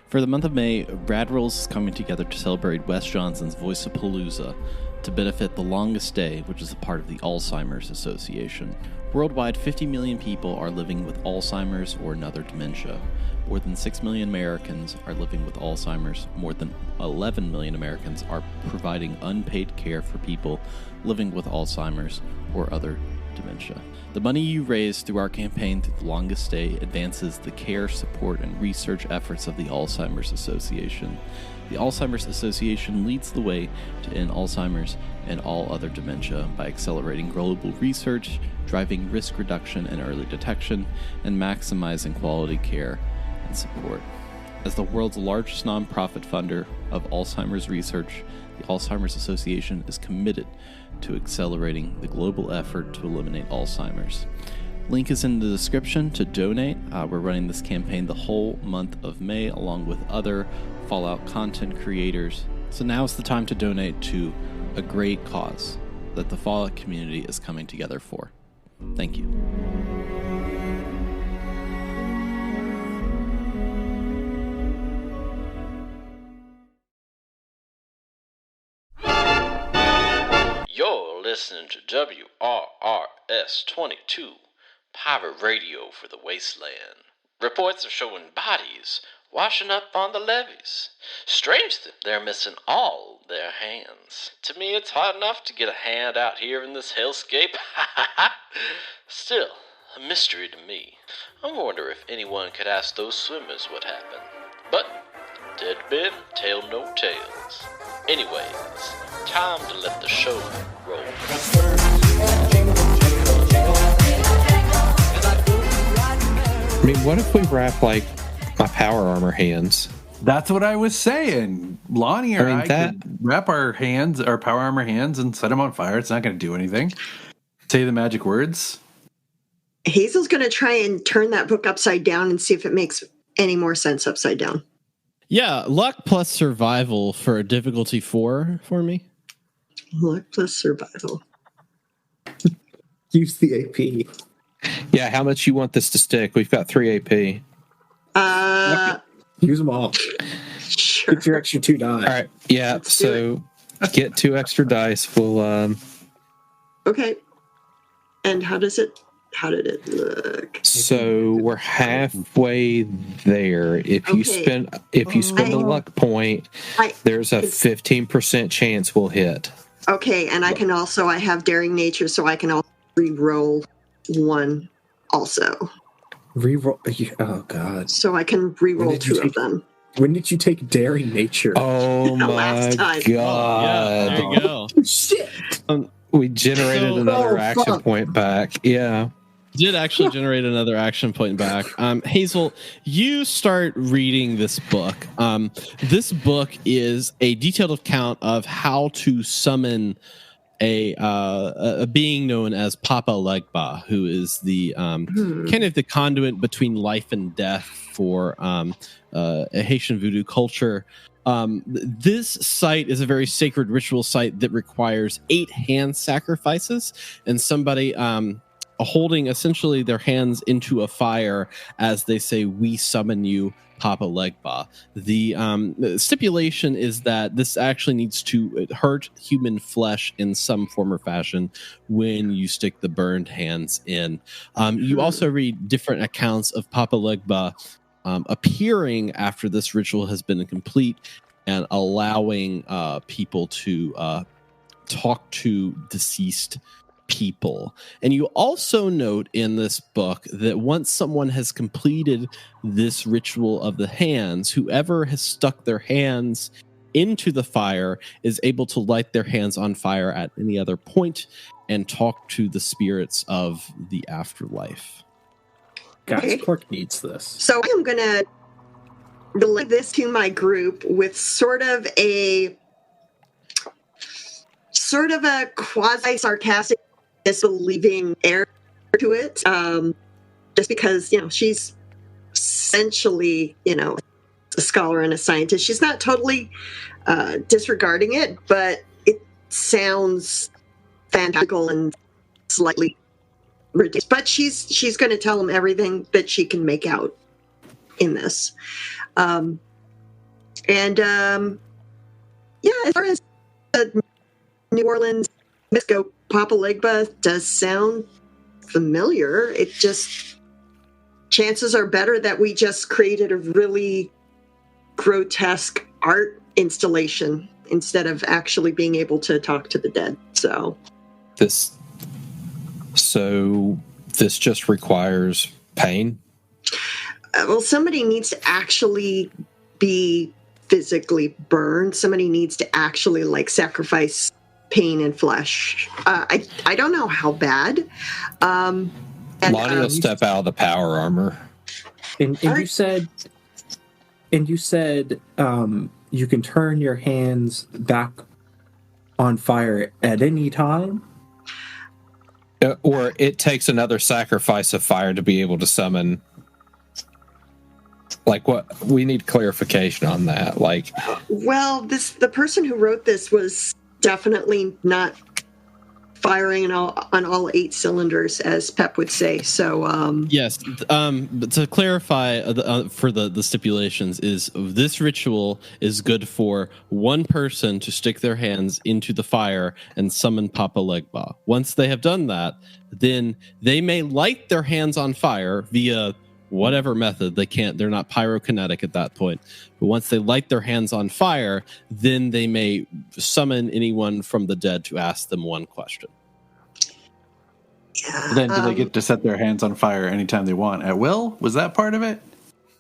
For the month of May, Rad Rolls is coming together to celebrate Wes Johnson's Voice of Palooza to benefit The Longest Day, which is a part of the Alzheimer's Association. Worldwide, 50 million people are living with Alzheimer's or another dementia. More than 6 million Americans are living with Alzheimer's. More than 11 million Americans are providing unpaid care for people living with Alzheimer's or other dementia. The money you raise through our campaign through The Longest Day advances the care, support, and research efforts of the Alzheimer's Association. The Alzheimer's Association leads the way to end Alzheimer's and all other dementia by accelerating global research, driving risk reduction and early detection, and maximizing quality care and support. As the world's largest nonprofit funder of Alzheimer's research, the Alzheimer's Association is committed to accelerating the global effort to eliminate Alzheimer's. Link is in the description to donate. We're running this campaign the whole month of May along with other Fallout content creators. So now's the time to donate to a great cause that the Fallout community is coming together for. Thank you. You're listening to WRRS 22, pirate radio for the wasteland. Reports are showing bodies washing up on the levees. Strange that they're missing all their hands. To me, it's hard enough to get a hand out here in this hellscape. Still, a mystery to me. I wonder if anyone could ask those swimmers what happened. But dead men tell no tales. Anyways, time to let the show roll. I mean, what if we wrap, like, my power armor hands? That's what I was saying. Lonnie or I could wrap our hands, our power armor hands, and set them on fire. It's not going to do anything. Say the magic words. Hazel's going to try and turn that book upside down and see if it makes any more sense upside down. Yeah, luck plus survival for a difficulty 4 for me. Luck plus survival. Use the AP. Yeah, how much you want this to stick? We've got 3 AP. Use them all. Sure. Get your extra 2 die. All right. Yeah. So get 2 extra dice. We'll. Okay. And how did it look? So we're halfway there. If you spend a luck point, there's a 15% chance we'll hit. Okay, and I have daring nature, so I can also re-roll 1 also. Reroll. Oh God. So I can re-roll 2 of them. When did you take daring nature? Oh my Last God. Yeah, there you go. Shit. We generated another action point back. Yeah. Did actually generate another action point back. Hazel, you start reading this book. This book is a detailed account of how to summon a being known as Papa Legba, who is the kind of the conduit between life and death for a Haitian voodoo culture. This site is a very sacred ritual site that requires 8 hand sacrifices and somebody holding essentially their hands into a fire as they say, "We summon you, Papa Legba." The stipulation is that this actually needs to hurt human flesh in some form or fashion when you stick the burned hands in. You also read different accounts of Papa Legba appearing after this ritual has been complete and allowing people to talk to deceased people. And you also note in this book that once someone has completed this ritual of the hands, whoever has stuck their hands into the fire is able to light their hands on fire at any other point and talk to the spirits of the afterlife. Guys, Clark needs this. So I am going to relay this to my group with sort of a quasi-sarcastic disbelieving air to it, just because she's essentially a scholar and a scientist. She's not totally disregarding it, but it sounds fantastical and slightly ridiculous. But she's going to tell him everything that she can make out in this. And as far as New Orleans Misco Papa Legba does sound familiar. It just, chances are better that we just created a really grotesque art installation instead of actually being able to talk to the dead. So this just requires pain. Well, somebody needs to actually be physically burned. Somebody needs to actually sacrifice pain and flesh. I don't know how bad. Lonnie will step out of the power armor. And you said you can turn your hands back on fire at any time? Or it takes another sacrifice of fire to be able to summon. What? We need clarification on that. Well, the person who wrote this was definitely not firing on all 8 cylinders, as Pep would say. So yes, but to clarify for the stipulations, is this ritual is good for one person to stick their hands into the fire and summon Papa Legba. Once they have done that, then they may light their hands on fire via whatever method. They're not pyrokinetic at that point, but once they light their hands on fire, then they may summon anyone from the dead to ask them one question. yeah, Then do they get to set their hands on fire anytime they want at will? Was that part of it?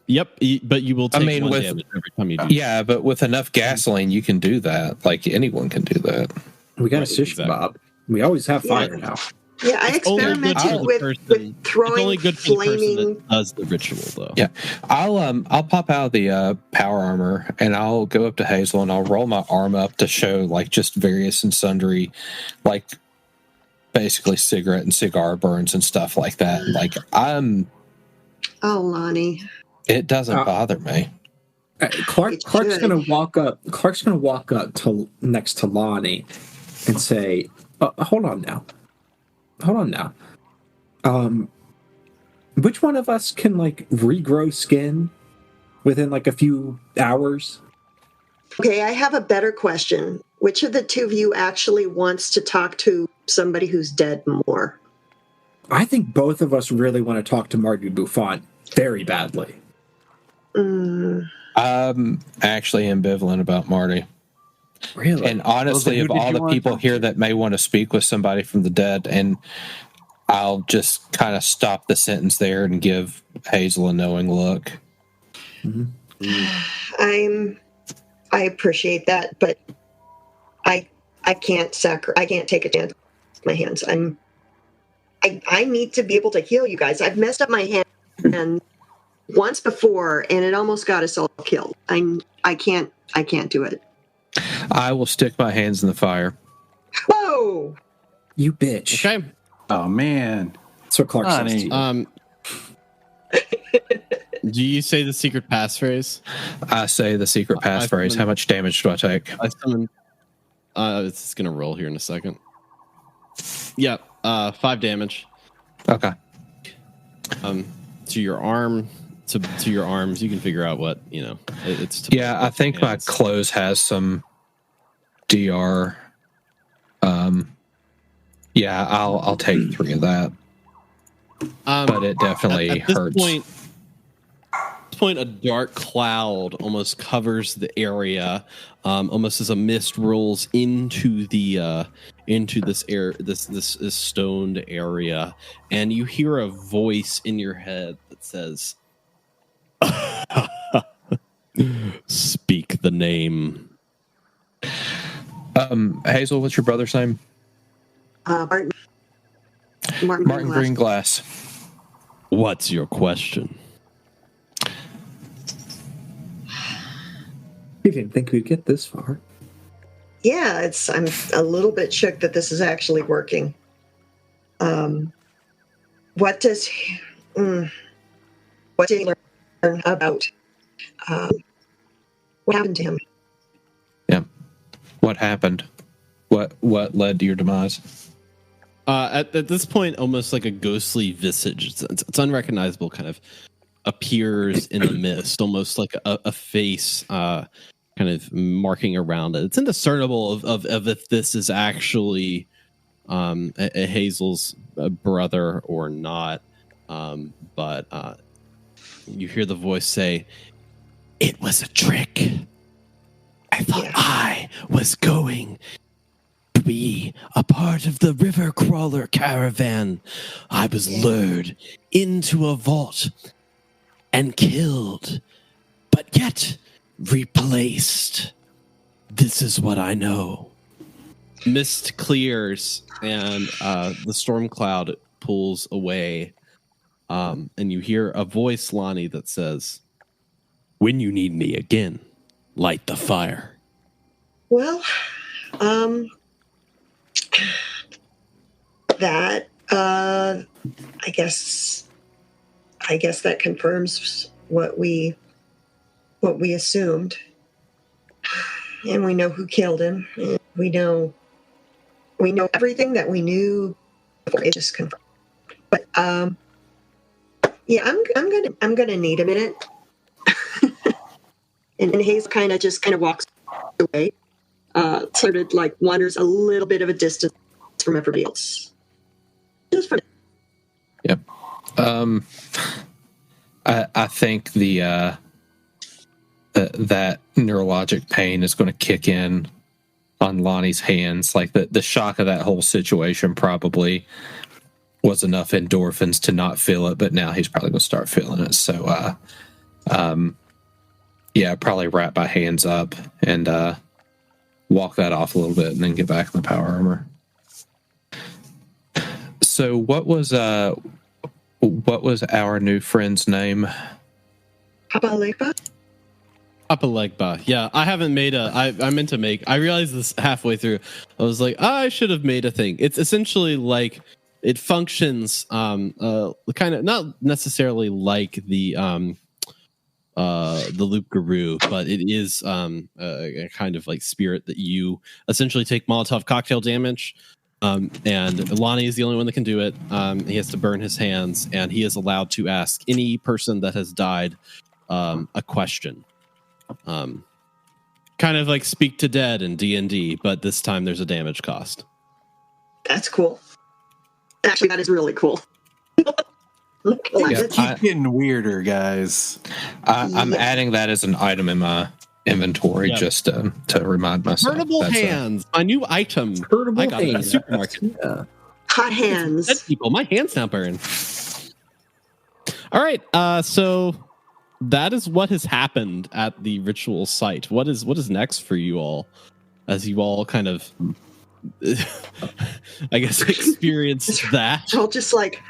Yep, but you will take one damage every time you do. Yeah, but with enough gasoline, you can do that. Anyone can do that. We got a shish kebab. We always have fire now. Yeah, I experimented with throwing it's only good for flaming. The person that does the ritual, though. Yeah, I'll pop out of the power armor and I'll go up to Hazel and I'll roll my arm up to show just various and sundry, basically cigarette and cigar burns and stuff like that. Oh, Lonnie. It doesn't bother me. Clark's gonna walk up. Clark's gonna walk up to next to Lonnie and say, "Hold on now. Which one of us can regrow skin within a few hours?" Okay, I have a better question. Which of the two of you actually wants to talk to somebody who's dead more? I think both of us really want to talk to Marty Buffon very badly. I'm actually ambivalent about Marty. Really? And honestly, of all the people here that may want to speak with somebody from the dead, and I'll just kind of stop the sentence there and give Hazel a knowing look. I appreciate that, but I can't take a chance with my hands. I need to be able to heal you guys. I've messed up my hand once before, and it almost got us all killed. I can't do it. I will stick my hands in the fire. Whoa! You bitch. Okay. Oh man. That's what Clark says to you. Do you say the secret passphrase? I say the secret passphrase. How much damage do I take? I summon. It's gonna roll here in a second. Yeah, 5 damage. Okay. To your arm, to your arms, you can figure out what it's. Yeah, I think my clothes has some DR. Yeah, I'll take 3 of that. But it definitely hurts. At this point, a dark cloud almost covers the area, almost as a mist rolls into this air, this stoned area, and you hear a voice in your head that says, "Speak the name." Hazel, what's your brother's name? Martin Greenglass. What's your question? You didn't think we'd get this far. Yeah, I'm a little bit shook that this is actually working. What did he learn about what happened to him? Yeah. What happened? What led to your demise? At this point, almost like a ghostly visage, it's unrecognizable, kind of appears in the mist, almost like a face kind of marking around it. It's indiscernible of if this is actually a Hazel's brother or not. But you hear the voice say, "It was a trick. I thought I was going to be a part of the river crawler caravan. I was lured into a vault and killed, but yet replaced. This is what I know." Mist clears and the storm cloud pulls away. And you hear a voice, Lonnie, that says, "When you need me again, light the fire." Well, that I guess that confirms what we assumed, and we know who killed him. And we know everything that we knew before. It just confirmed. But yeah, I'm gonna need a minute. and Hayes kind of walks away, sort of like wanders a little bit of a distance from everybody else. Just for Yep. I think that neurologic pain is going to kick in on Lonnie's hands. Like the shock of that whole situation probably was enough endorphins to not feel it, but now he's probably going to start feeling it. So, probably wrap my hands up and walk that off a little bit, and then get back in the power armor. So, what was our new friend's name? Papa Legba? Papa Legba. Yeah, I haven't made I meant to make. I realized this halfway through. I was like, I should have made a thing. It's essentially like it functions kind of not necessarily like the Loop Guru, but it is a kind of like spirit that you essentially take Molotov cocktail damage. And Lonnie is the only one that can do it. He has to burn his hands, and he is allowed to ask any person that has died a question. Kind of like Speak to Dead in D&D, but this time there's a damage cost. That's cool. Actually, that is really cool. Keep getting weirder, guys. I'm adding that as an item in my inventory just to remind myself. Burnable hands, my new item. I got it at a supermarket. Yeah. Hot hands. Dead people, my hands now burn. All right, so that is what has happened at the ritual site. What is next for you all, as you all kind of, I guess, experience that? I'll just like,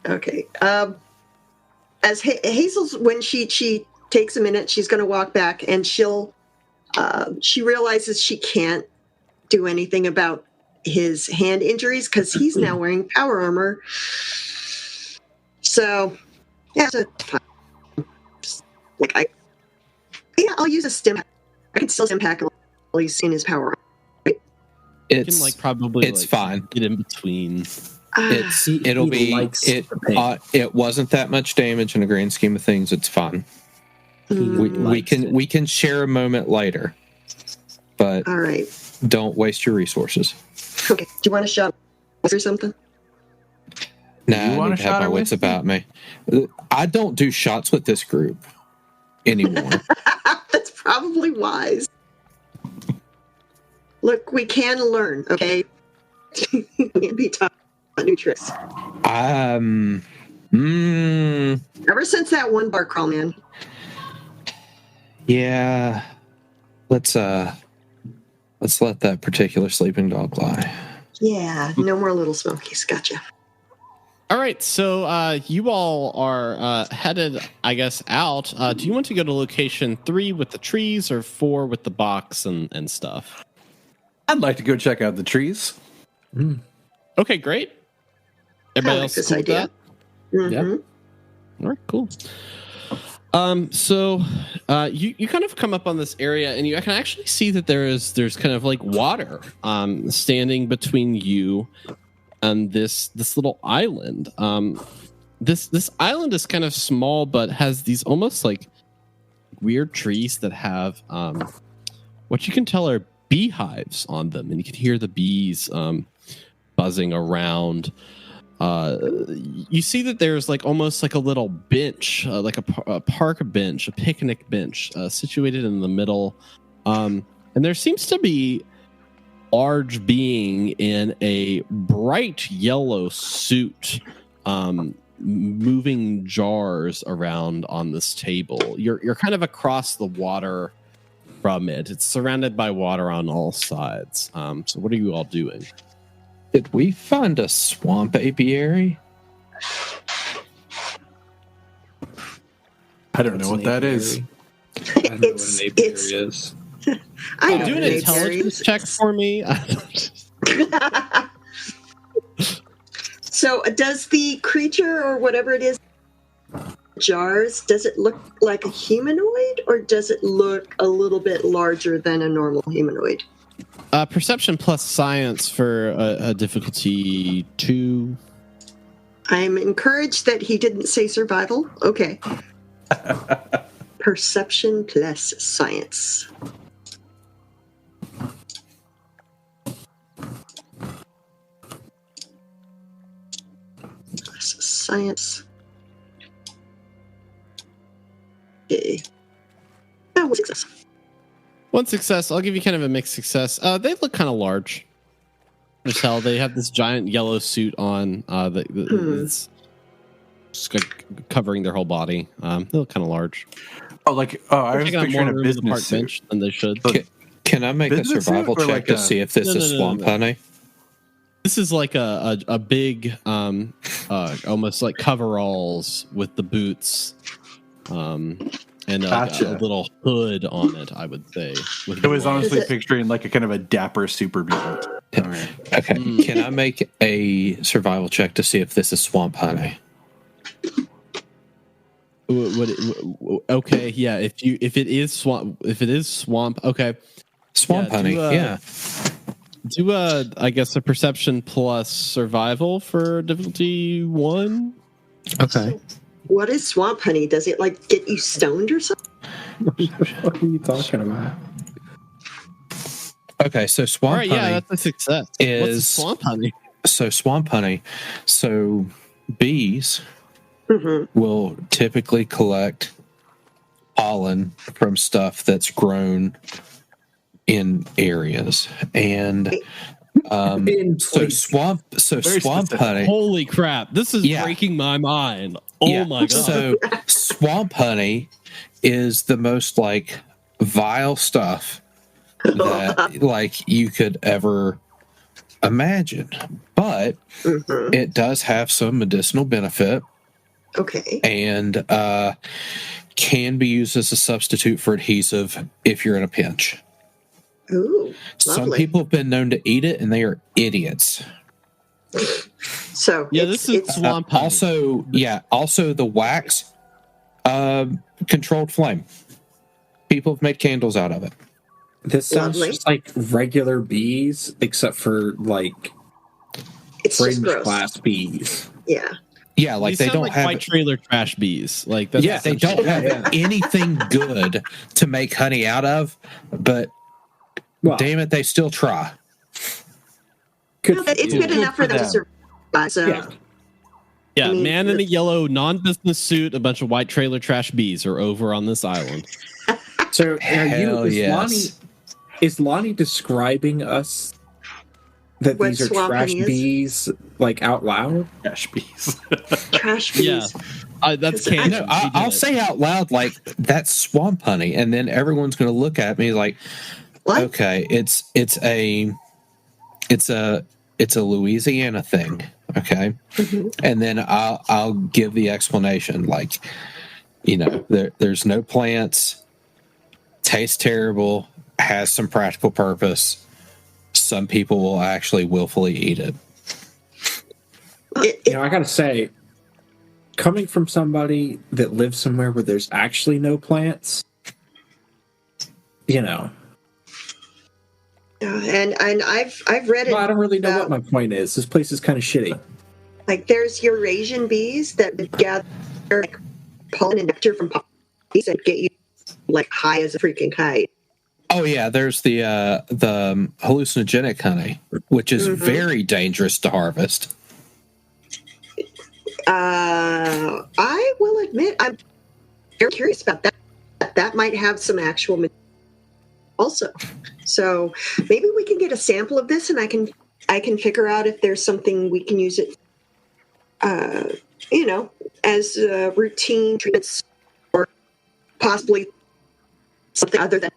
okay. As Hazel's, when she takes a minute, she's going to walk back, and she realizes she can't do anything about his hand injuries because he's now wearing power armor. So, yeah, I'll use a stim. I can still stim pack while he's in his power armor. Right? It's can, like, probably it's like, fine. Get in between. It wasn't that much damage in the grand scheme of things. It's fine. We can share a moment later, but all right. Don't waste your resources. Okay. Do you want a shot or something? Nah, I need to have my wits about me. I don't do shots with this group anymore. That's probably wise. Look, we can learn, okay? Can't be taught new tricks. Ever since that one bar crawl, man. Yeah. Let's let that particular sleeping dog lie. Yeah, no more little smokies. Gotcha. All right, so you all are headed, I guess, out. Do you want to go to location 3 with the trees or 4 with the box and stuff? I'd like to go check out the trees. Okay, great. Everybody else this cool idea. With that? Yeah. All right, cool. So you kind of come up on this area, and you can actually see that there's kind of like water standing between you and this little island. This island is kind of small, but has these almost like weird trees that have what you can tell are beehives on them, and you can hear the bees buzzing around. You see that there's like almost like a little bench, like a park bench, a picnic bench, situated in the middle, and there seems to be a large being in a bright yellow suit, moving jars around on this table. You're kind of across the water from it. It's surrounded by water on all sides. So what are you all doing? Did we find a swamp apiary? I don't know what that is. I don't know what an apiary is. I know Do an what intelligence check for me. So does the creature or whatever it is, jars, does it look like a humanoid or does it look a little bit larger than a normal humanoid? Perception plus science for a difficulty 2. I'm encouraged that he didn't say survival. Okay. Perception plus science. Plus science. Okay. Oh, success. One success. I'll give you kind of a mixed success. They look kind of large. Just hell, they have this giant yellow suit on that's just like covering their whole body. They look kind of large. I was picturing a business suit. bench than they should. Can I make Business a survival suit or check like to see if this is swamp honey? This is like a big, almost like coveralls with the boots, and Gotcha. a little hood on it. I would say. It was honestly picturing like a kind of a dapper super mutant. Right. Okay. Can I make a survival check to see if this is swamp honey? Okay, yeah. If it is swamp, okay. Swamp honey, yeah. Do I guess a perception plus survival for difficulty 1. Okay. What is swamp honey? Does it like get you stoned or something? What are you talking about? Okay, so swamp All right, honey. yeah, that's a success. What's swamp honey? So swamp honey. So bees will typically collect pollen from stuff that's grown in areas, and so swamp honey. Holy crap! This is breaking my mind. Oh my god! So swamp honey is the most like vile stuff that like you could ever imagine, but it does have some medicinal benefit. Okay. And can be used as a substitute for adhesive if you're in a pinch. Ooh, Some people have been known to eat it, and they are idiots. So this is swamp honey. Also the wax, controlled flame. People have made candles out of it. This sounds just like regular bees, except for like it's just fringe gross. class bees. Yeah. Yeah, like These they sound don't like have white trailer trash bees. Like that's they don't have anything good to make honey out of, but damn it, they still try. It's good enough for them to survive. So. Yeah, I mean, man in a yellow non-business suit, a bunch of white trailer trash bees are over on this island. So yes. Is Lonnie describing us that What these are swamp trash honey is? bees, like out loud? Trash bees. Trash bees. Yeah, that's canon. No, I'll say out loud like that's swamp honey, and then everyone's going to look at me like, What? okay, it's a Louisiana thing, okay, and then I'll give the explanation like, there's no plants, tastes terrible, has some practical purpose. Some people will actually willfully eat it. I gotta say, coming from somebody that lives somewhere where there's actually no plants, And I've read it. I don't really know what my point is. This place is kind of shitty. Like there's Eurasian bees that would gather like pollen and nectar from poppies and get you like high as a freaking kite. Oh yeah, there's the hallucinogenic honey, which is very dangerous to harvest. I will admit I'm very curious about that. That might have some actual material also. So maybe we can get a sample of this, and I can figure out if there's something we can use it, as routine treatments, or possibly something other than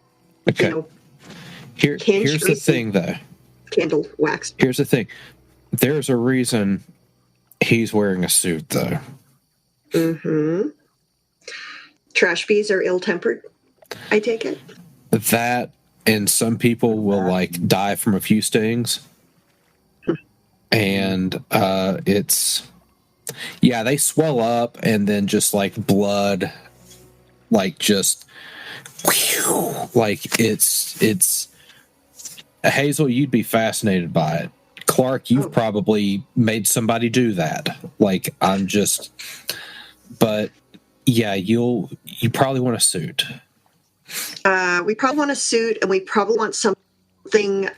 Here's the thing, though. Candle wax. Here's the thing. There's a reason he's wearing a suit, though. Mm-hmm. Trash bees are ill-tempered, I take it. That, and some people will die from a few stings. And they swell up, and then just blood, it's Hazel, you'd be fascinated by it. Clark, you've probably made somebody do that. But yeah, you probably want a suit. We probably want a suit, and we probably want something.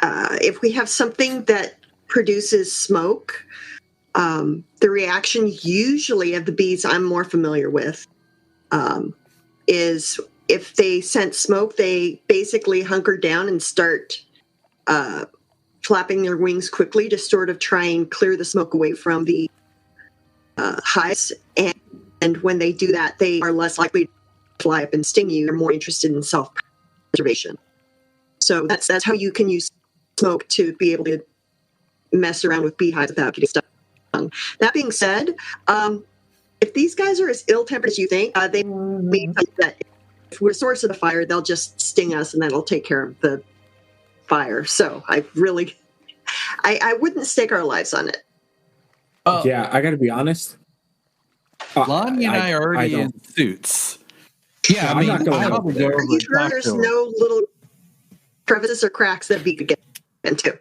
If we have something that produces smoke, the reaction usually of the bees I'm more familiar with is if they sense smoke, they basically hunker down and start flapping their wings quickly to sort of try and clear the smoke away from the hives. And when they do that, they are less likely to fly up and sting you. They're more interested in self-preservation. So that's how you can use smoke to be able to mess around with beehives without getting stung. That being said, if these guys are as ill-tempered as you think, they may think that if we're the source of the fire, they'll just sting us and that'll take care of the fire. So I wouldn't stake our lives on it. Yeah, I got to be honest. Lonnie and I are already in suits. Yeah, I'm not going Are you sure there's no little crevices or cracks that we could get into?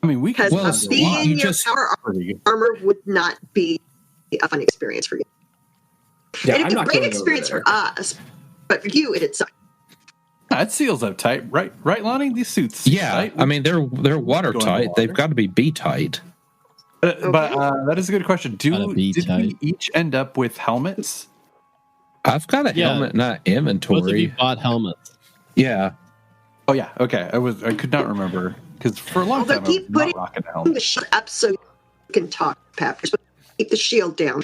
I mean, we could. Because being in your power armor would not be a fun experience for you. Yeah, It'd be a great experience for us, but for you, it'd suck. It seals up tight, right, Lonnie? These suits, yeah. tight. I mean, they're watertight. They've got to be bee tight. But that is a good question. Did we each end up with helmets? I've got a helmet, not inventory. Both of you bought helmets. Yeah. Oh yeah. Okay. I could not remember because for a long time I was not rocking a helmet. The shield up so you can talk, Pep. You're supposed to keep the shield down.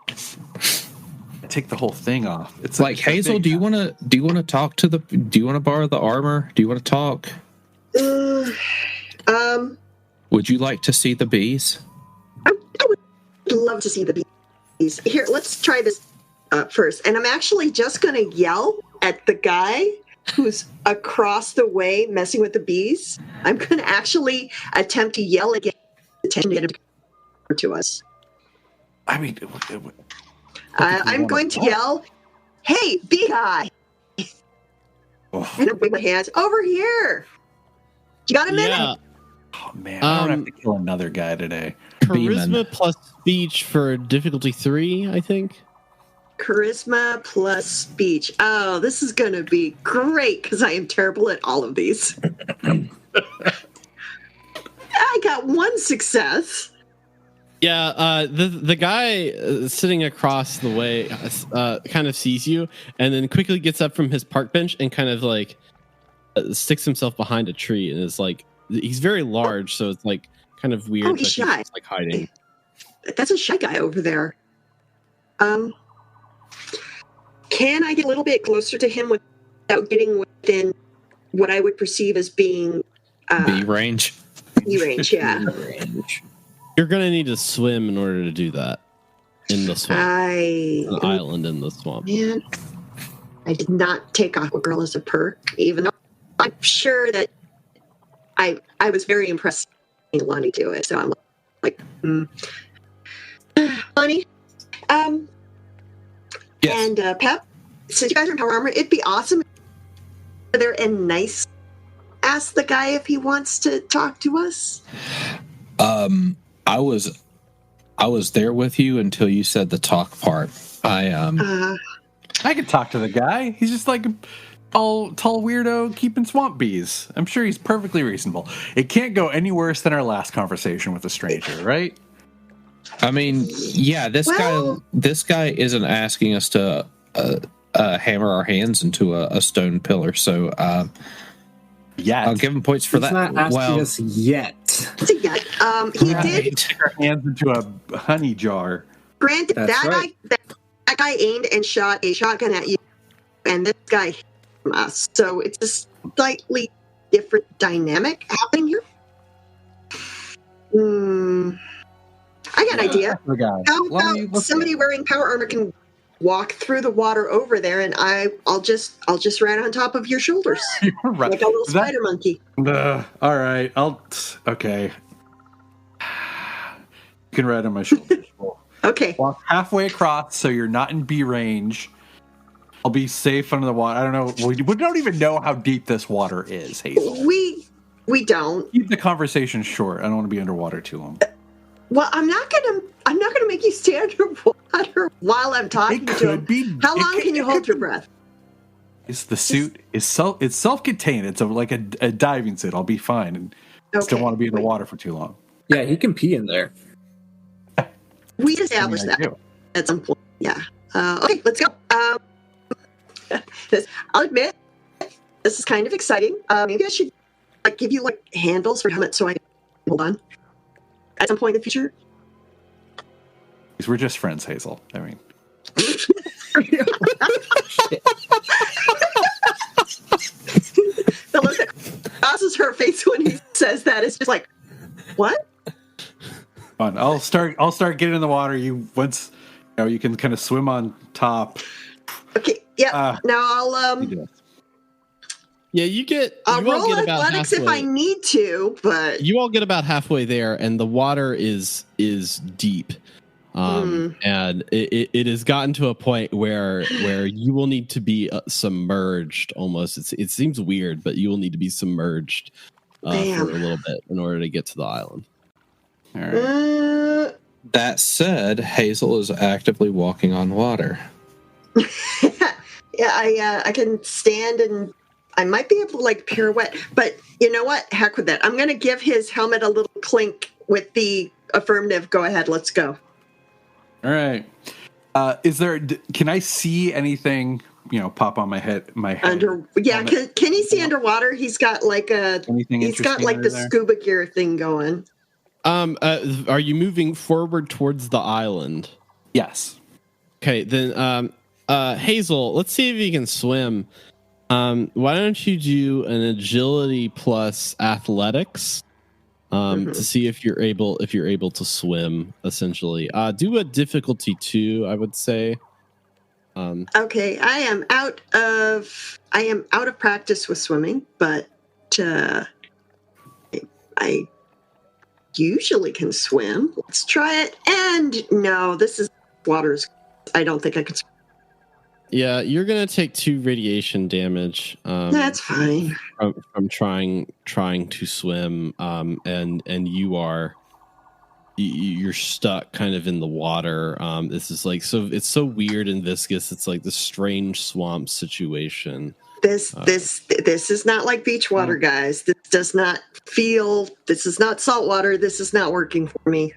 I take the whole thing off. It's like Hazel. Do you want to talk to the? Do you want to borrow the armor? Do you want to talk? Would you like to see the bees? I would love to see the bees. Here, let's try this first. And I'm actually just going to yell at the guy who's across the way messing with the bees. I'm going to actually attempt to yell again to us. I mean, I'm going to yell, "Hey, bee guy!" And I'll wave my hands over here. You got a minute? Yeah. Oh man, I don't have to kill another guy today. Charisma plus speech for difficulty 3, I think. Charisma plus speech. Oh, this is going to be great because I am terrible at all of these. I got one success. Yeah, the guy sitting across the way kind of sees you and then quickly gets up from his park bench and kind of sticks himself behind a tree and is he's very large, so it's kind of weird. Oh, he's shy. He's hiding. That's a shy guy over there. Can I get a little bit closer to him without getting within what I would perceive as being bee range? Bee range, yeah. You're gonna need to swim in order to do that in the swamp. An island in the swamp. Man, I did not take Aqua Girl as a perk, even though I'm sure that I was very impressed seeing Lonnie do it. So I'm like, Lonnie, yes. And Pep, since you guys are in power armor, it'd be awesome if they're nice. Ask the guy if he wants to talk to us. I was there with you until you said the talk part. I could talk to the guy. He's just like a tall weirdo keeping swamp bees. I'm sure he's perfectly reasonable. It can't go any worse than our last conversation with a stranger, right? I mean, yeah, this guy isn't asking us to hammer our hands into a stone pillar, so yeah, I'll give him points for He's that. not asking us yet. He did stick our hands into a honey jar. Granted, That's right. that guy aimed and shot a shotgun at you, and this guy hit us. So it's a slightly different dynamic happening here. I got an idea. How about somebody wearing power armor can walk through the water over there, and I'll just ride on top of your shoulders Right. like a little spider monkey. All right, okay. You can ride on my shoulders. Okay. Walk halfway across so you're not in bee range. I'll be safe under the water. I don't know. We don't even know how deep this water is, Hazel. We don't. Keep the conversation short. I don't want to be underwater too long. Well, I'm not gonna make you stay underwater while I'm talking to him. How long can you hold your breath? The suit is it's self-contained. It's like a diving suit. I'll be fine, and still want to be in the water for too long. Yeah, he can pee in there. We established that at some point. Yeah. Okay, let's go. I'll admit, this is kind of exciting. Maybe I should give you handles for helmet so I can hold on at some point in the future. Because we're just friends, Hazel. I mean. The look that crosses her face when he says that is just like, what? Fun. I'll start getting in the water. You can kind of swim on top. Okay. Yeah. Now I'll Yeah, I'll roll athletics if I need to, but you all get about halfway there, and the water is deep, and it has gotten to a point where you will need to be submerged. Almost, it seems weird, but you will need to be submerged for a little bit in order to get to the island. All right. That said, Hazel is actively walking on water. Yeah, I can stand and I might be able to pirouette, but you know what? Heck with that. I'm going to give his helmet a little clink with the affirmative. Go ahead, let's go. All right. Can I see anything? Pop on my head. Can he see underwater? He's got he's got the scuba gear thing going. Are you moving forward towards the island? Yes. Okay, then Hazel, let's see if you can swim. Why don't you do an agility plus athletics to see if you're able to swim, essentially. Do a difficulty 2, I would say. Okay, I am out of practice with swimming, but I usually can swim. Let's try it. And no, this is waters. I don't think I can swim. Yeah, you're gonna take 2 radiation damage. That's fine. From trying to swim, and you're stuck kind of in the water. This is it's so weird and viscous. It's like this strange swamp situation. This is not like beach water, guys. This is not salt water. This is not working for me.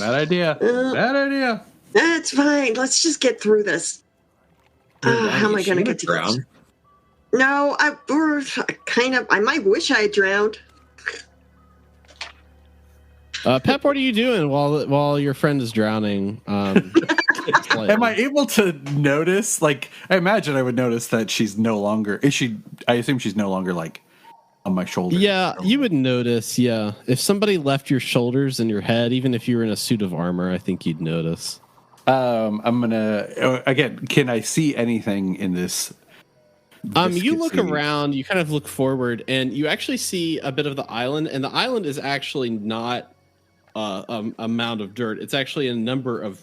Bad idea. Bad idea. That's fine. Let's just get through this. How am I going to get to drown? No, I might wish I had drowned. Pep, what are you doing while your friend is drowning? Am I able to notice? I imagine I would notice that she's no longer. I assume she's no longer on my shoulder. Yeah, you would notice. Yeah, if somebody left your shoulders and your head, even if you were in a suit of armor, I think you'd notice. I'm gonna again. Can I see anything in this? You look around. You kind of look forward, and you actually see a bit of the island. And the island is actually not a mound of dirt. It's actually a number of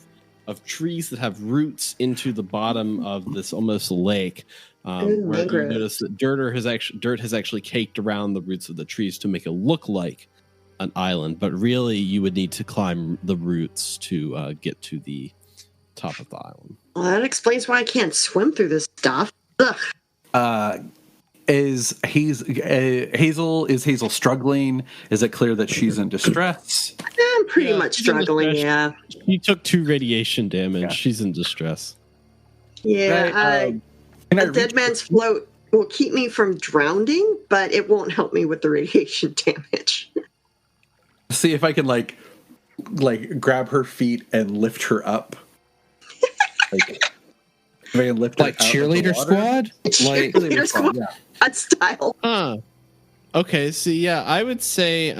trees that have roots into the bottom of this almost lake. Where you notice that dirt has actually caked around the roots of the trees to make it look like an island. But really, you would need to climb the roots to get to the top of the island. Well, that explains why I can't swim through this stuff. Ugh. Is Hazel struggling? Is it clear that she's in distress? I'm pretty much she's in struggling, distress. yeah. She took 2 radiation damage. Yeah. She's in distress. Yeah, a dead man's float will keep me from drowning, but it won't help me with the radiation damage. See if I can like grab her feet and lift her up. Like, if I can lift her Like out of the cheerleader water. squad? Like Cheerleader squad style. Okay, so yeah, I would say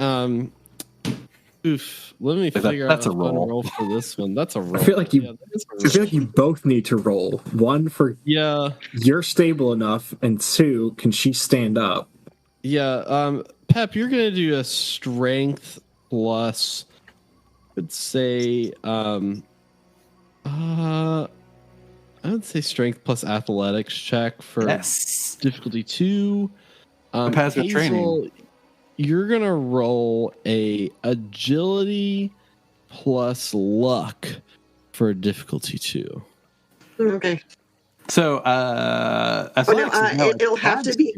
let me figure that's out a how to roll. roll for this one. That's a roll. I feel like that is a I feel like you both need to roll. One for yeah. you're stable enough, and 2, can she stand up? Yeah, Pep, you're gonna do a strength plus. I'd say, I would say strength plus athletics check for Yes. difficulty 2. Pass the training. Hazel, you're gonna roll a agility plus luck for difficulty 2. Okay. So, athletics is now it'll have to be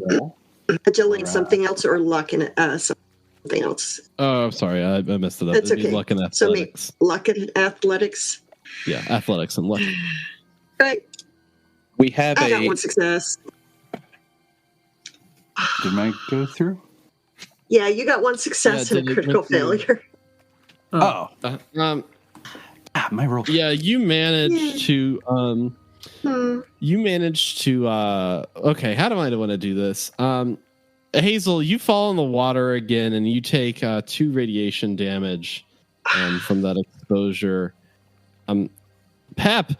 agility and something else, or luck and something else. Oh, I'm sorry, I messed it up. That's It'd be okay. luck and So maybe athletics. luck and athletics. Yeah, athletics and luck. Right. we have I got a one success. Did mine go through? Yeah, you got one success Yeah, and did a it critical go through? failure. Oh, my roll. Yeah, you managed to okay, how do I want to do this? Hazel, you fall in the water again and you take 2 radiation damage from that exposure. Pep,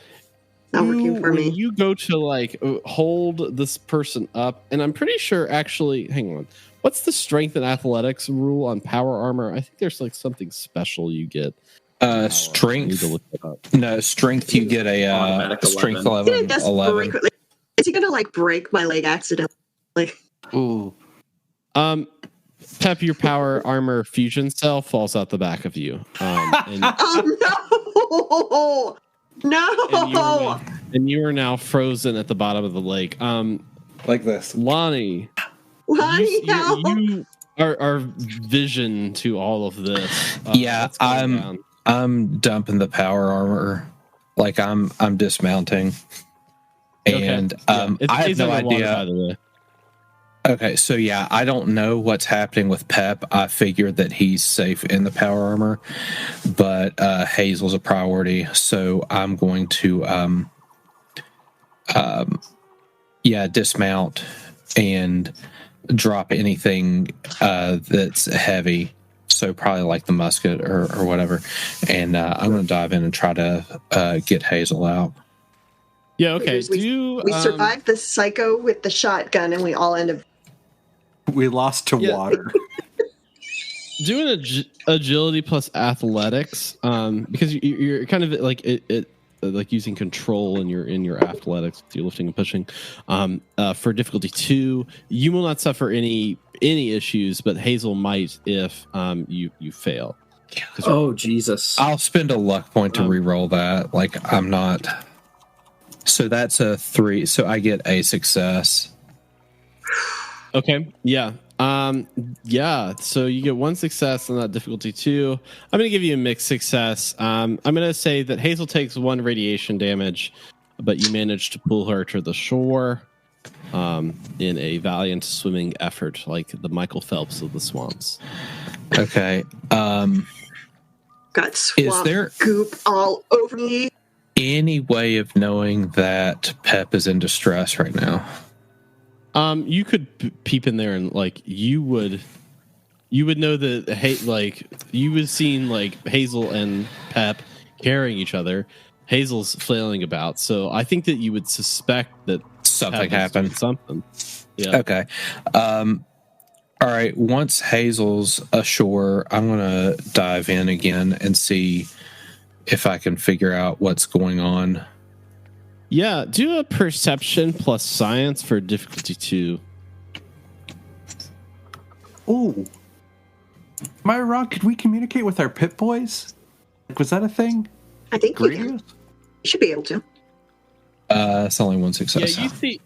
Not working for when me. you go to like hold this person up, and I'm pretty sure actually, hang on, what's the strength and athletics rule on power armor? I think there's like something special you get. I need strength. to look it up. No, strength. You get a Automatic strength 11. Is he gonna just 11. is he gonna like break my leg accidentally? Ooh. Pep, your power armor fusion cell falls out the back of you. And, Oh no! and you are now frozen at the bottom of the lake. Like this. Lonnie, Lonnie, help! you are vision to all of this. Yeah, what's going down? I'm dumping the power armor. Like I'm dismounting. And Yeah, I have it's no underwater, idea. by the way. Okay, so yeah, I don't know what's happening with Pep. I figured that he's safe in the power armor, but Hazel's a priority, so I'm going to dismount and drop anything that's heavy. So probably like the musket or whatever, and I'm going to dive in and try to get Hazel out. Yeah, okay. We survived the psycho with the shotgun, and we all end up. We lost to Yeah. water. Do an agility plus athletics, because you're kind of like like using control in your athletics with your lifting and pushing. For difficulty 2, you will not suffer any issues, but Hazel might if you fail. Oh Jesus! I'll spend a luck point to re-roll that. Like I'm not. So that's a 3. So I get a success. Okay. Yeah. Yeah. So you get 1 success on that difficulty 2. I'm going to give you a mixed success. I'm going to say that Hazel takes 1 radiation damage, but you managed to pull her to the shore in a valiant swimming effort, like the Michael Phelps of the swamps. Okay. Got swamp there- goop all over me. Any way of knowing that Pep is in distress right now? You could peep in there and like you would know that like you would seen like Hazel and Pep carrying each other. Hazel's flailing about, so I think that you would suspect that Something Pep is doing happened. Something. Yeah. Okay. All right. Once Hazel's ashore, I'm going to dive in again and see if I can figure out what's going on. Yeah. Do a perception plus science for difficulty 2. Oh. Am I wrong? Could we communicate with our pit boys? Was that a thing? I think you Radios? should be able to. It's only one success. Yeah, you see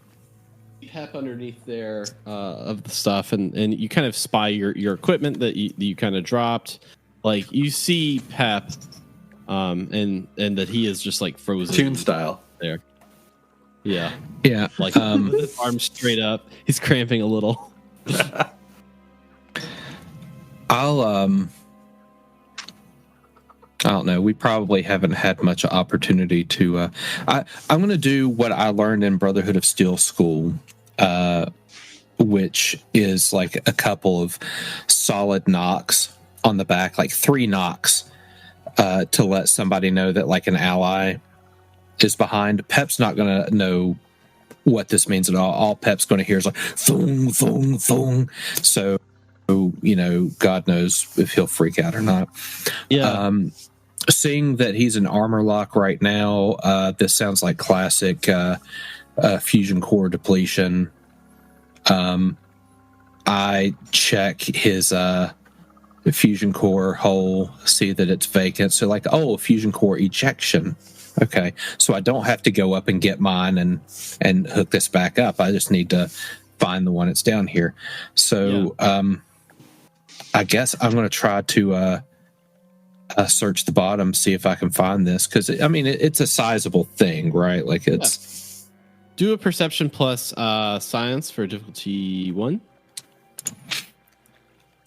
Pep underneath there of the stuff, and you kind of spy your equipment that you kind of dropped. Like you see Pep, and that he is just like frozen Toon style. there. Yeah, Yeah. like with his arms straight up. He's cramping a little. I don't know. We probably haven't had much opportunity to. I'm going to do what I learned in Brotherhood of Steel school, which is like a couple of solid knocks on the back, like 3 knocks, to let somebody know that like an ally is behind. Pep's not going to know what this means at all. All Pep's going to hear is like thong, thong, thong. So, God knows if he'll freak out or not. Yeah. Seeing that he's in armor lock right now, this sounds like classic fusion core depletion. I check his fusion core hole, see that it's vacant. So like, fusion core ejection. Okay, so I don't have to go up and get mine and hook this back up. I just need to find the one that's down here. So I guess I'm going to try to search the bottom, see if I can find this, because it's a sizable thing, right? Like it's. Do a perception plus science for difficulty 1.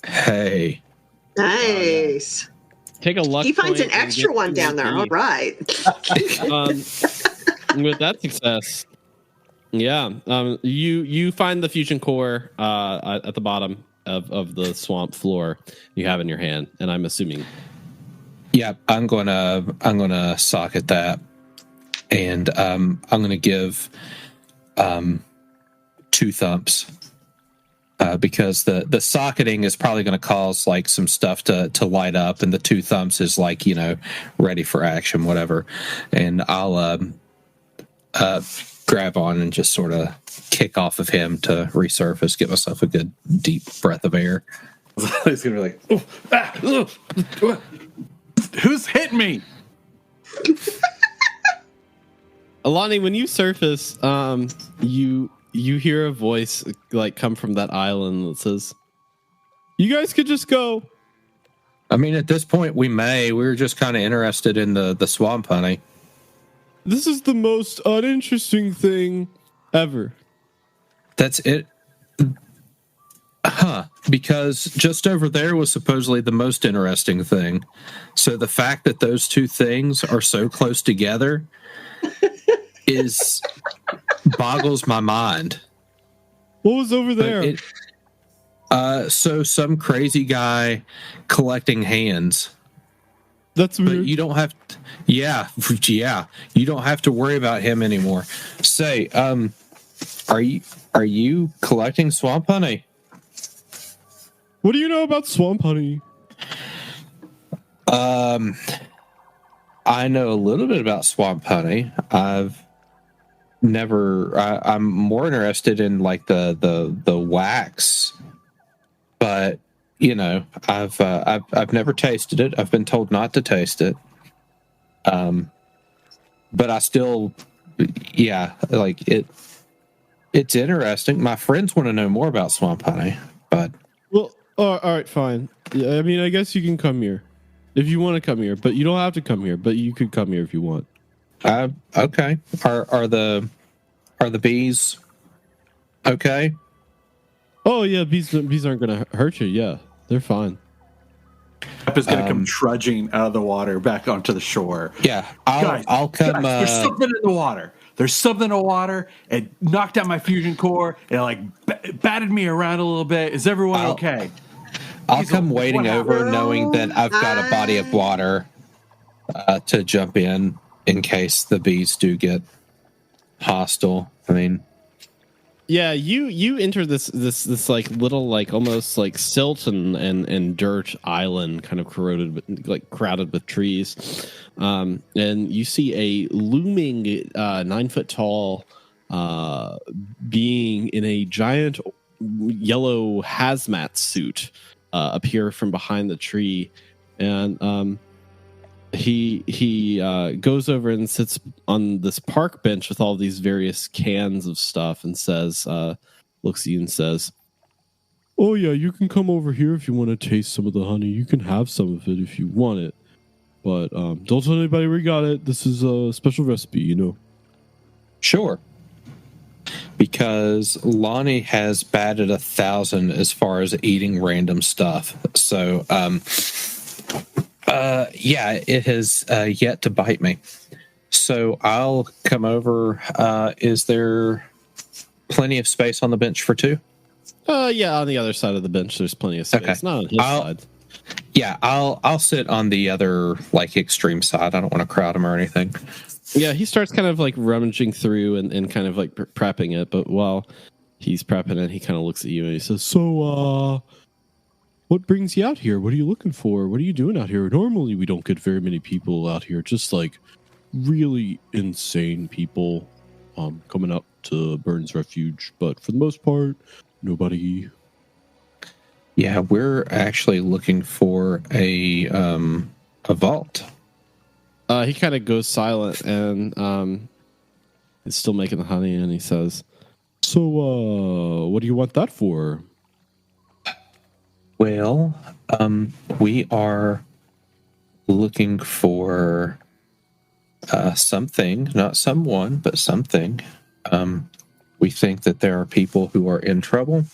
Hey. Nice. Take a luck. He finds point an and extra get one down there. All right. With that success, you find the fusion core at the bottom of the swamp floor you have in your hand, and I'm assuming. Yeah, I'm gonna socket that, and I'm gonna give 2 thumps. Because the socketing is probably going to cause like some stuff to light up, and the 2 thumps is like, ready for action, whatever. And I'll grab on and just sort of kick off of him to resurface, get myself a good deep breath of air. He's gonna be like, who's hitting me? Alani, when you surface, you hear a voice like come from that island that says, "You guys could just go." At this point, we were just kind of interested in the swamp honey. This is the most uninteresting thing ever. That's it. Because just over there was supposedly the most interesting thing. So the fact that those 2 things are so close together boggles my mind. What was over there? So some crazy guy collecting hands. That's weird. But you don't have to, you don't have to worry about him anymore. Say, are you collecting swamp honey? What do you know about swamp honey? I know a little bit about swamp honey. I'm more interested in like the wax, but I've never tasted it. I've been told not to taste it. But I still, like it. It's interesting. My friends want to know more about swamp honey, but all right, fine. Yeah, I guess you can come here if you want to come here, but you don't have to come here. But you could come here if you want. Okay. Are the bees okay? Oh yeah, bees aren't gonna hurt you. Yeah, they're fine. Pep is gonna come trudging out of the water back onto the shore. Yeah, I'll come. Guys, there's something in the water. There's something in the water. It knocked out my fusion core. It like batted me around a little bit. Is everyone okay? I'll come wading over, knowing that I've got a body of water to jump in case the bees do get hostile. Yeah, you enter this like little like almost like silt and dirt island, kind of crowded with trees, and you see a looming 9-foot tall being in a giant yellow hazmat suit appear from behind the tree, and he goes over and sits on this park bench with all these various cans of stuff and says, looks at you and says, "Oh yeah, you can come over here if you want to taste some of the honey. You can have some of it if you want it, but don't tell anybody we got it. This is a special recipe, you know." Sure. Because Lonnie has batted 1,000 as far as eating random stuff. So, yeah, it has yet to bite me. So I'll come over. Is there plenty of space on the bench for two? Yeah, on the other side of the bench, there's plenty of space. Okay. Not on his side. Yeah, I'll sit on the other like extreme side. I don't want to crowd him or anything. Yeah, he starts kind of like rummaging through and kind of like prepping it. But while he's prepping it, he kind of looks at you and he says, "So, what brings you out here? What are you looking for? What are you doing out here? Normally, we don't get very many people out here. Just like really insane people coming up to Burns Refuge. But for the most part, nobody." Yeah, we're actually looking for a vault. He kind of goes silent and is still making the honey, and he says, "So, what do you want that for?" Well, we are looking for something, not someone, but something. We think that there are people who are in trouble,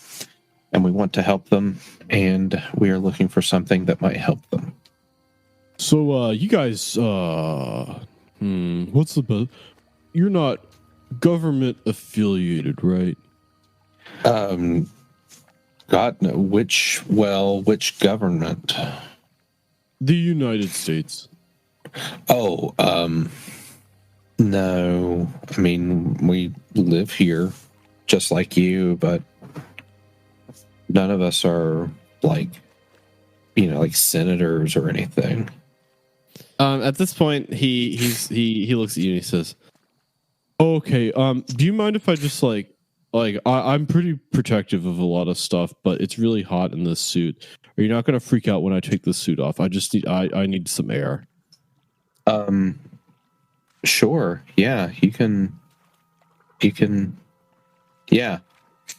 and we want to help them, and we are looking for something that might help them. So, you guys, what's the best? You're not government affiliated, right? God, no. Which government? The United States. Oh, no. I mean, we live here just like you, but none of us are like senators or anything. At this point, he looks at you and he says, "Okay, do you mind if I just I'm pretty protective of a lot of stuff, but it's really hot in this suit. Are you not going to freak out when I take this suit off? I need some air." Sure. Yeah, you can. Yeah.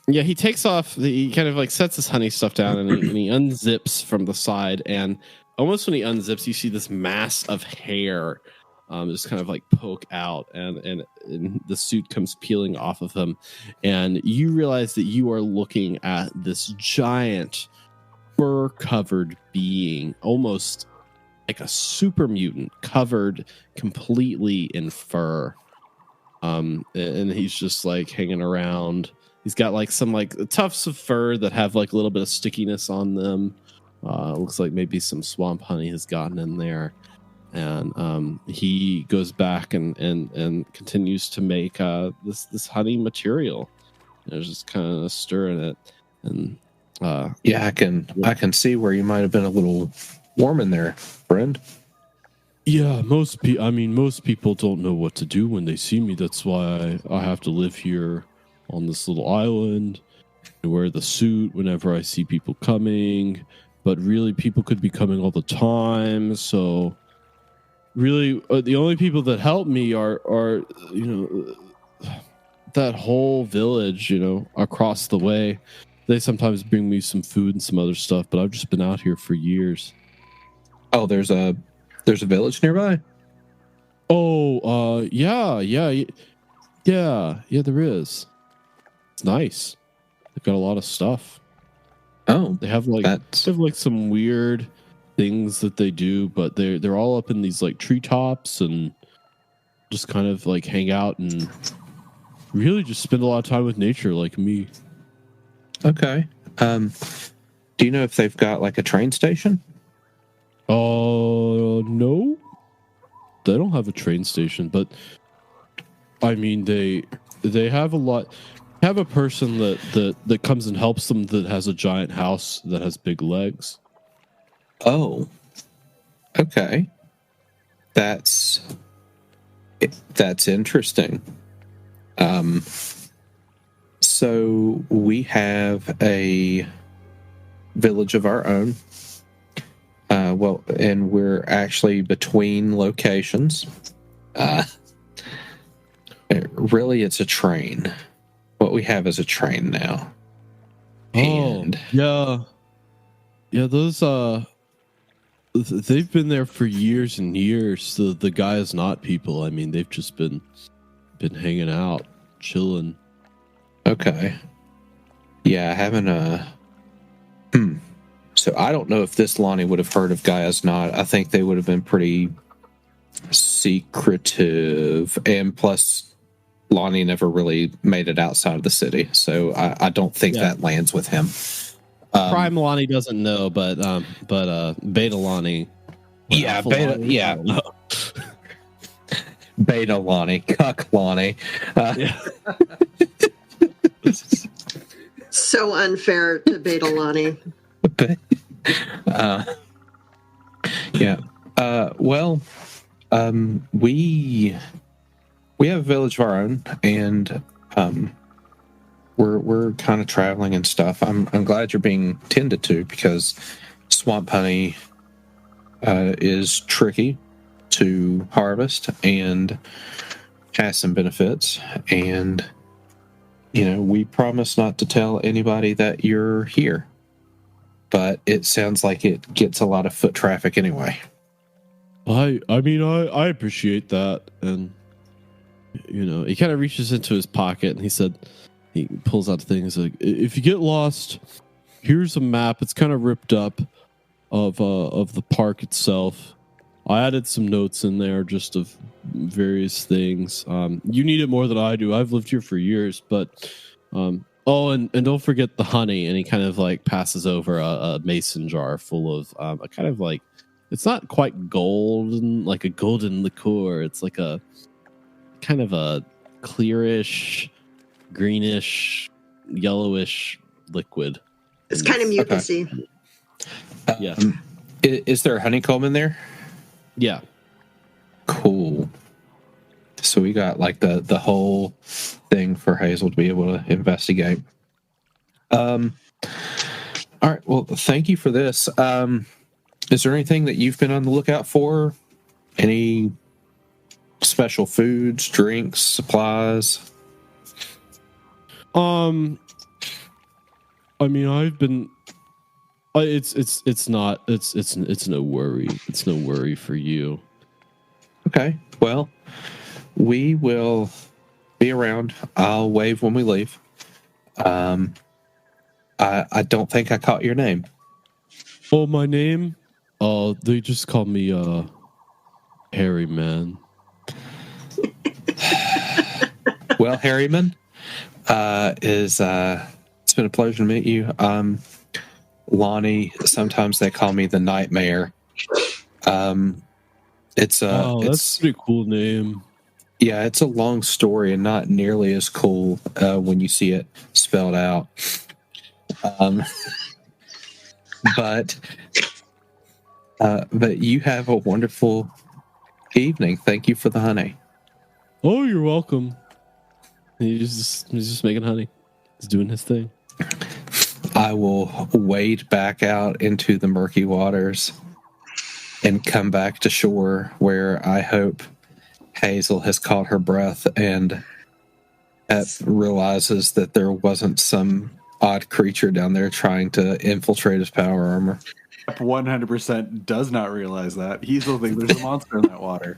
Yeah, he takes off. He kind of like sets his honey stuff down, and he unzips from the side. And almost when he unzips, you see this mass of hair, just kind of like poke out, and the suit comes peeling off of him. And you realize that you are looking at this giant fur-covered being, almost like a super mutant, covered completely in fur. And he's just like hanging around. He's got like some like tufts of fur that have like a little bit of stickiness on them. Looks like maybe some swamp honey has gotten in there. And he goes back and continues to make this honey material. There's just kind of stirring it. And yeah, I can see where you might have been a little warm in there, friend. Yeah, most people don't know what to do when they see me. That's why I have to live here on this little island and wear the suit whenever I see people coming. But really, people could be coming all the time. So really, the only people that help me are that whole village, across the way. They sometimes bring me some food and some other stuff, but I've just been out here for years. Oh, there's a village nearby? Oh, yeah, there is. It's nice. They've got a lot of stuff. Oh, they have some weird things that they do, but they're all up in these like treetops and just kind of like hang out and really just spend a lot of time with nature, like me. Okay. Do you know if they've got like a train station? No. They don't have a train station, but I mean they have a lot. Have a person that comes and helps them that has a giant house that has big legs. Oh. Okay. That's interesting. So we have a village of our own. And we're actually between locations. Really, it's a train. What we have is a train now. And yeah, those they've been there for years and years. The guys, not people. I mean, they've just been hanging out, chilling. Okay. Yeah, I haven't. So I don't know if this Lonnie would have heard of Gaia's Knot. I think they would have been pretty secretive, and plus, Lonnie never really made it outside of the city, so I don't think that lands with him. Prime Lonnie doesn't know, but Beta Lonnie. Yeah, Beta. Lonnie, Yeah. Beta Lonnie, Cuck Lonnie. So unfair to Beta Lonnie. Yeah. Well, we have a village of our own, and we're kind of traveling and stuff. I'm glad you're being tended to, because swamp honey is tricky to harvest and has some benefits, and we promise not to tell anybody that you're here, but it sounds like it gets a lot of foot traffic anyway. I appreciate that. And he kind of reaches into his pocket and he pulls out things like, if you get lost, here's a map. It's kind of ripped up of the park itself. I added some notes in there just of various things. You need it more than I do. I've lived here for years, but and don't forget the honey. And he kind of like passes over a mason jar full of a kind of like, it's not quite golden, like a golden liqueur. It's like a kind of a clearish, greenish, yellowish liquid. It's kind of mucusy. Okay. Yeah. Is there a honeycomb in there? Yeah. Cool. So we got like the whole thing for Hazel to be able to investigate. All right. Well, thank you for this. Is there anything that you've been on the lookout for? Any special foods, drinks, supplies? I mean, I've been. It's no worry. It's no worry for you. Okay. Well, we will be around. I'll wave when we leave. I don't think I caught your name. Oh, my name? They just call me Harry Man. Well, Harryman, it's been a pleasure to meet you. Lonnie, sometimes they call me the Nightmare. That's a pretty cool name. Yeah, it's a long story and not nearly as cool when you see it spelled out. But you have a wonderful evening. Thank you for the honey. Oh, you're welcome. He's just making honey. He's doing his thing. I will wade back out into the murky waters and come back to shore, where I hope Hazel has caught her breath and realizes that there wasn't some odd creature down there trying to infiltrate his power armor. 100% does not realize that. He still thinks there's a monster in that water.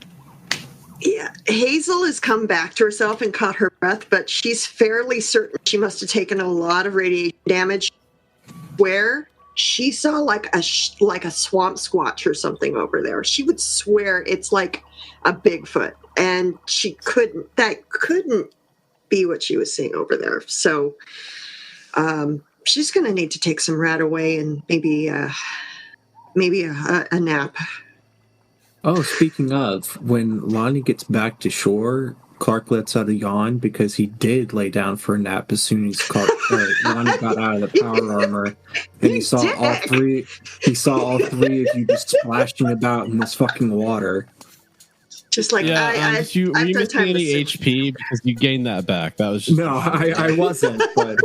Yeah, Hazel has come back to herself and caught her breath, but she's fairly certain she must have taken a lot of radiation damage. Where she saw like a swamp squatch or something over there. She would swear it's like a Bigfoot, and that couldn't be what she was seeing over there. So she's going to need to take some rat away and maybe a nap. Oh, speaking of, when Lonnie gets back to shore, Clark lets out a yawn because he did lay down for a nap as soon as Lonnie got out of the power armor, and he saw all three. He saw all three of you just splashing about in this fucking water. Just like were you missing any HP because you gained that back? That was just no, I wasn't. But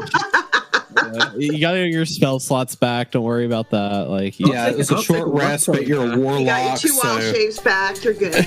You got your spell slots back. Don't worry about that. Like, Yeah, it was a short rest, but you're a warlock. You got your 2 wild so shaves back. You're good.